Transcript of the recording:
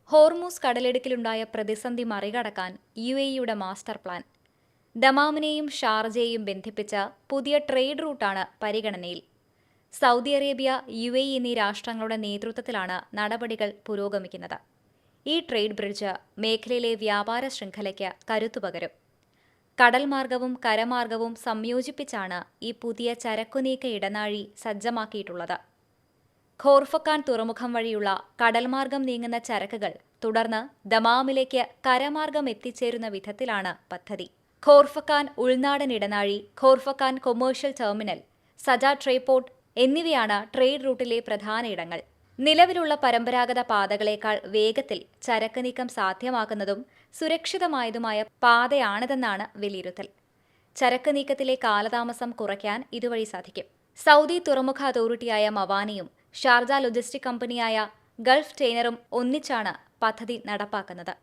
Hormuz കടലിടുക്കിലുണ്ടായ പ്രതിസന്ധി മറികടക്കാൻ UAEയുടെ master plan. ദമാമിനെയും ഷാർജയെയും ബന്ധിപ്പിച്ച പുതിയ ട്രേഡ് റൂട്ടാണ് പരിഗണനയിൽ. സൗദി അറേബ്യ, UAE എന്നീ രാഷ്ട്രങ്ങളുടെ നേതൃത്വത്തിലാണ് നടപടികൾ പുരോഗമിക്കുന്നത്. ഈ ട്രേഡ് ബ്രിഡ്ജ് മേഖലയിലെ വ്യാപാര ശൃംഖലയ്ക്ക് കരുത്തുപകരും. കടൽമാർഗവും കരമാർഗവും സംയോജിപ്പിച്ചാണ് ഈ പുതിയ ചരക്കുനീക്ക ഇടനാഴി സജ്ജമാക്കിയിട്ടുള്ളത്. ഖോർഫക്കാൻ തുറമുഖം വഴിയുള്ള കടൽമാർഗം നീങ്ങുന്ന ചരക്കുകൾ തുടർന്ന് ദമാമിലേക്ക് കരമാർഗം എത്തിച്ചേരുന്ന വിധത്തിലാണ് പദ്ധതി. ഖോർഫക്കാൻ ഉൾനാടൻ ഇടനാഴി, ഖോർഫക്കാൻ കൊമേഴ്ഷ്യൽ ടെർമിനൽ, സജ ട്രേപോർട്ട് എന്നിവയാണ് ട്രേഡ് റൂട്ടിലെ പ്രധാന ഇടങ്ങൾ. നിലവിലുള്ള പരമ്പരാഗത പാതകളേക്കാൾ വേഗത്തിൽ ചരക്ക് നീക്കം സാധ്യമാക്കുന്നതും സുരക്ഷിതമായതുമായ പാതയാണിതെന്നാണ് വിലയിരുത്തൽ. ചരക്ക് നീക്കത്തിലെ കാലതാമസം കുറയ്ക്കാൻ ഇതുവഴി സാധിക്കും. സൗദി തുറമുഖ അതോറിറ്റിയായ മവാനിയും ഷാർജ ലോജിസ്റ്റിക് കമ്പനിയായ ഗൾഫ് ടെയ്നറും ഒന്നിച്ചാണ് പദ്ധതി നടപ്പാക്കുന്നത്.